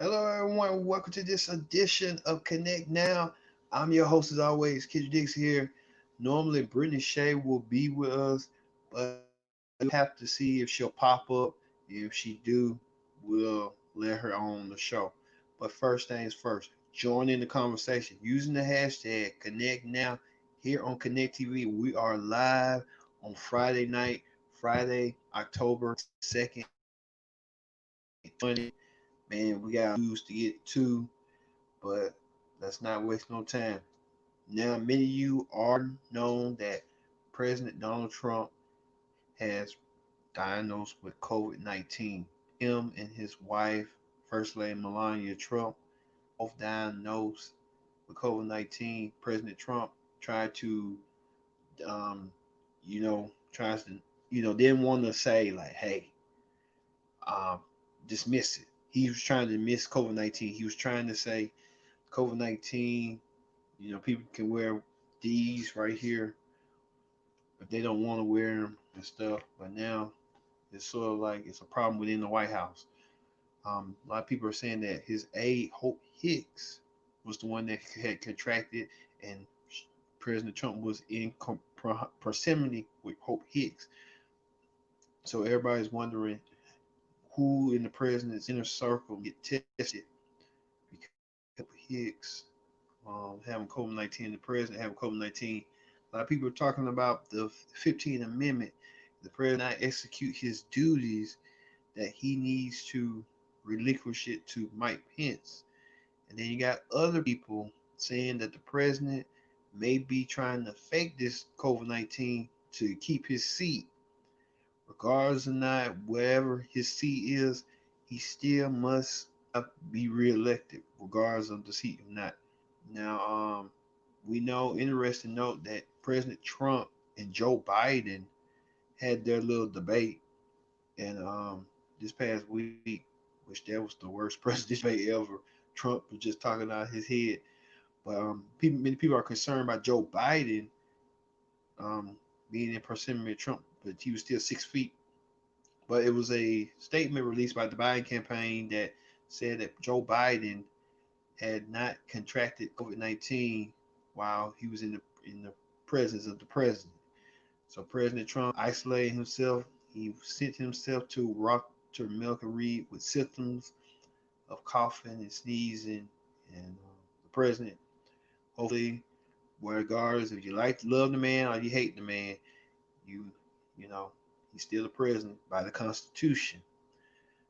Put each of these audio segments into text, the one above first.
Hello, everyone. Welcome to this edition of Connect Now. I'm your host, as always, Kid Dix here. Normally, Brittany Shea will be with us, but we have to see if she'll pop up. If she do, we'll let her on the show. But first things first, join in the conversation using the hashtag Connect Now here on Connect TV. We are live on Friday night, Friday, October 2nd, 2020. Man, we got news to get to, but let's not waste no time. Now, many of you are known that President Donald Trump has diagnosed with COVID-19. Him and his wife, First Lady Melania Trump, both diagnosed with COVID-19. President Trump tried to, um, tries to, didn't want to say like, hey, um, dismiss it. He was trying to dismiss COVID-19. He was trying to say COVID-19, people can wear these right here, but they don't want to wear them and stuff. But now it's sort of like it's a problem within the White House. A lot of people are saying that his aide, Hope Hicks, was the one that had contracted, and President Trump was in proximity with Hope Hicks. So everybody's wondering who in the president's inner circle get tested because Hicks having COVID-19, the president having COVID-19. A lot of people are talking about the 15th Amendment. The president not execute his duties, that he needs to relinquish it to Mike Pence. And then you got other people saying that the president may be trying to fake this COVID-19 to keep his seat. Regardless or not, wherever his seat is, he still must be reelected, regardless of the seat or not. Now, we know, interesting note, that President Trump and Joe Biden had their little debate, and this past week, which that was the worst presidential debate ever. Trump was just talking out his head, but many people are concerned about Joe Biden um, being in proximity of Trump, but he was still 6 feet. But it was a statement released by the Biden campaign that said that Joe Biden had not contracted COVID-19 while he was in the presence of the president. So President Trump isolated himself. He sent himself to America Reed with symptoms of coughing and sneezing, and the president, hopefully, regardless if you love the man or you hate the man, you you know he's still the president by the Constitution.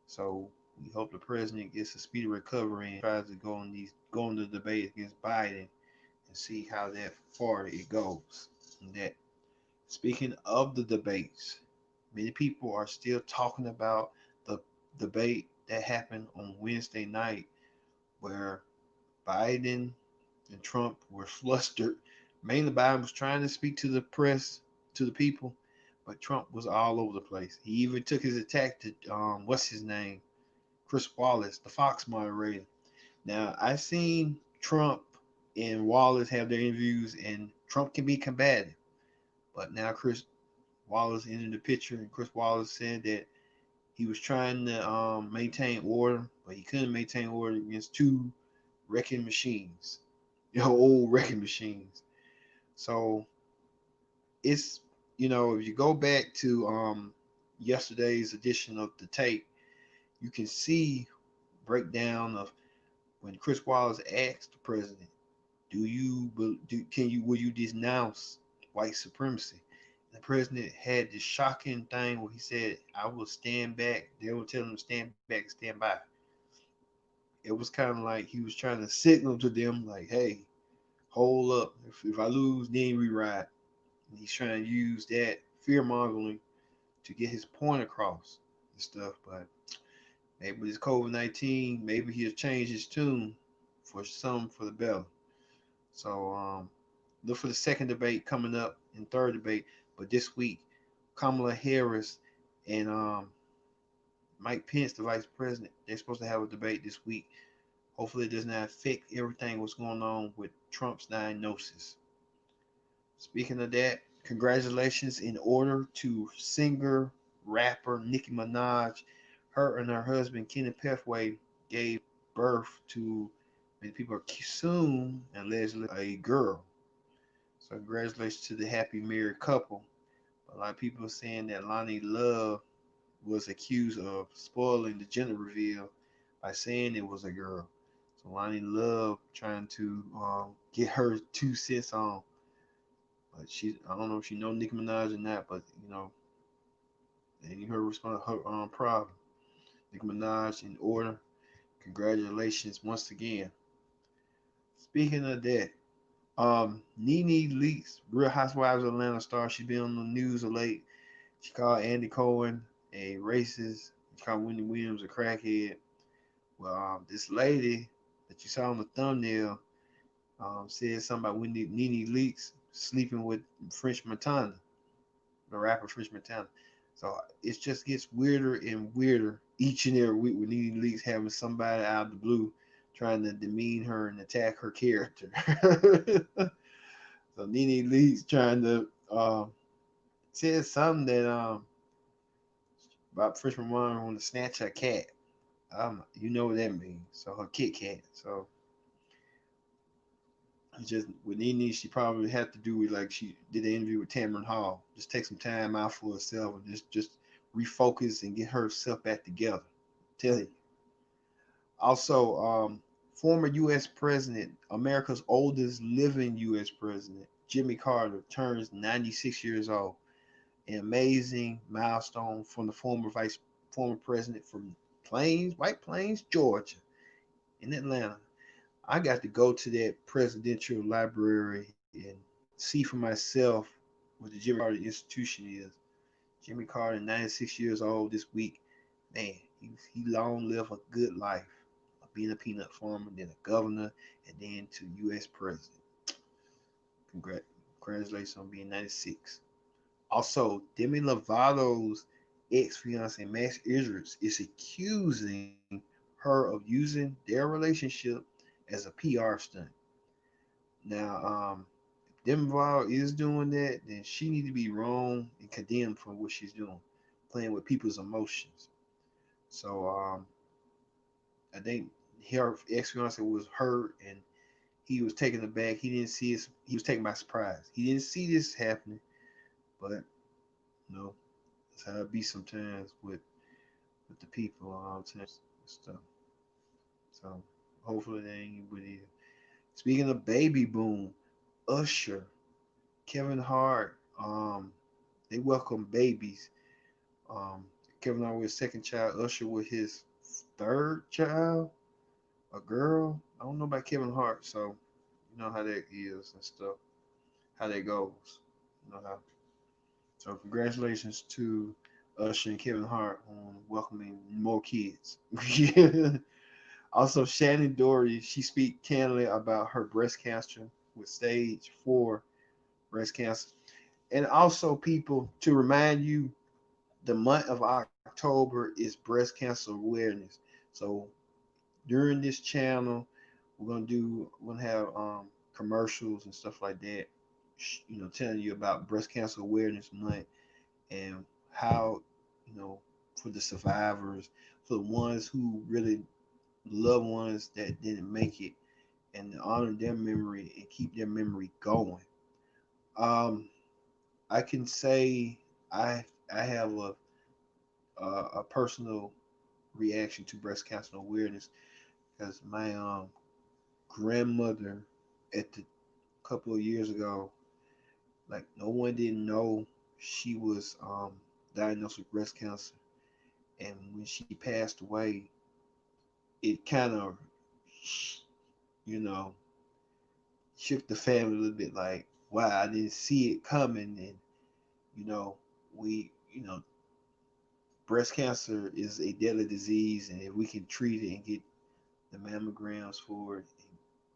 So we hope the president gets a speedy recovery and tries to go on the debate against Biden and see how that far it goes. And that, speaking of the debates, many people are still talking about the debate that happened on Wednesday night, where Biden and Trump were flustered. Mainly, Biden was trying to speak to the press, to the people, but Trump was all over the place. He even took his attack to what's his name, Chris Wallace, the Fox moderator. Now, I seen Trump and Wallace have their interviews, and Trump can be combative. But now Chris Wallace entered the picture, and Chris Wallace said that he was trying to maintain order, but he couldn't maintain order against two wrecking machines, old wrecking machines. So it's, if you go back to yesterday's edition of the tape, you can see breakdown of when Chris Wallace asked the president, will you denounce white supremacy? The president had this shocking thing where he said, I will stand back. They will tell him to stand back, stand by. It was kind of like he was trying to signal to them, like, hey, hold up. If I lose, then we ride. And he's trying to use that fear mongering to get his point across and stuff. But maybe this COVID-19, maybe he'll change his tune for the better. So look for the second debate coming up and third debate. But this week, Kamala Harris and Mike Pence, the vice president, they're supposed to have a debate this week. Hopefully, it does not affect everything what's going on with Trump's diagnosis. Speaking of that, congratulations in order to singer, rapper Nicki Minaj. Her and her husband, Kenneth Pethway, gave birth to many people assume allegedly a girl. So congratulations to the happy married couple. A lot of people are saying that Lonnie Love was accused of spoiling the gender reveal by saying it was a girl. So Lonnie Love trying to get her 2 cents on, but I don't know if she know Nicki Minaj or not, but ain't her response her problem. Nicki Minaj in order. Congratulations once again. Speaking of that, Nene Leakes, Real Housewives of Atlanta star, she been on the news of late. She called Andy Cohen a racist. She called Wendy Williams a crackhead. Well, this lady that you saw on the thumbnail said something about Wendy Nene Leakes sleeping with French Montana, the rapper French Montana. So it just gets weirder and weirder each and every week with Nene Leakes having somebody out of the blue trying to demean her and attack her character. So Nene Leakes trying to say something that about French Montana want to snatch her cat. You know what that means. So her Kit Kat. So it's just with Nene, she probably had to do with like she did an interview with Tamron Hall. Just take some time out for herself and just refocus and get herself back together. Tell you. Also, former U.S. President, America's oldest living U.S. President, Jimmy Carter, turns 96 years old. An amazing milestone from the former president from White Plains, Georgia, in Atlanta. I got to go to that presidential library and see for myself what the Jimmy Carter institution is. Jimmy Carter, 96 years old this week. Man, he long lived a good life of being a peanut farmer, then a governor, and then to U.S. president. Congratulations on being 96. Also, Demi Lovato's ex-fiance Max Idris is accusing her of using their relationship as a PR stunt. Now, if Demi Lovato is doing that, then she need to be wrong and condemned for what she's doing, playing with people's emotions. So, I think her ex-fiance was hurt and he was taken aback. He didn't see it. He was taken by surprise. He didn't see this happening, but that's how it be sometimes with the people all the time and stuff. So hopefully that ain't what it is. Speaking of baby boom, Usher, Kevin Hart, they welcome babies. Um, Kevin Hart with his second child, Usher with his third child, a girl. I don't know about Kevin Hart, so you know how that is and stuff, how that goes. You know how. So congratulations to Usher and Kevin Hart on welcoming more kids. Also, Shannon Doherty, she speak candidly about her breast cancer with stage 4 breast cancer. And also, people, to remind you, the month of October is breast cancer awareness. So during this channel, we're gonna have commercials and stuff like that, telling you about breast cancer awareness month and how, you know, for the survivors, for the ones who really loved ones that didn't make it, and honor their memory and keep their memory going. Um, I can say I have a personal reaction to breast cancer awareness because my grandmother at the couple of years ago, like no one didn't know she was diagnosed with breast cancer, and when she passed away, it kind of you know shook the family a little bit. Like, wow, I didn't see it coming, and you know we breast cancer is a deadly disease, and if we can treat it and get the mammograms for it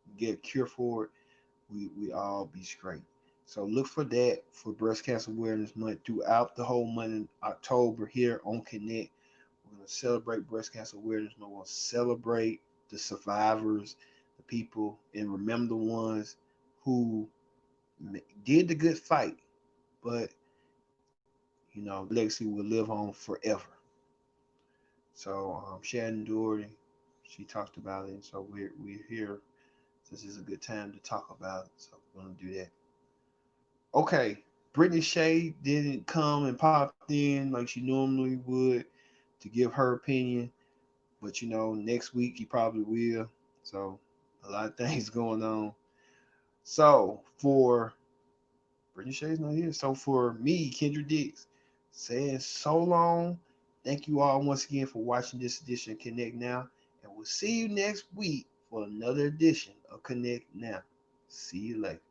and get a cure for it, we all be straight. So look for that for Breast Cancer Awareness Month throughout the whole month in October here on Connect. We're going to celebrate Breast Cancer Awareness Month. We're going to celebrate the survivors, the people, and remember the ones who did the good fight, but legacy will live on forever. So Shannon Doherty, She talked about it, and so we're here since it's a good time to talk about it. So we're gonna do that. Okay, Brittany Shea didn't come and popped in like she normally would to give her opinion, but next week he probably will. So a lot of things going on. So for Brittany Shea's not here. So for me, Kendra Dix, saying so long. Thank you all once again for watching this edition of Connect Now, and we'll see you next week for another edition of Connect Now. See you later.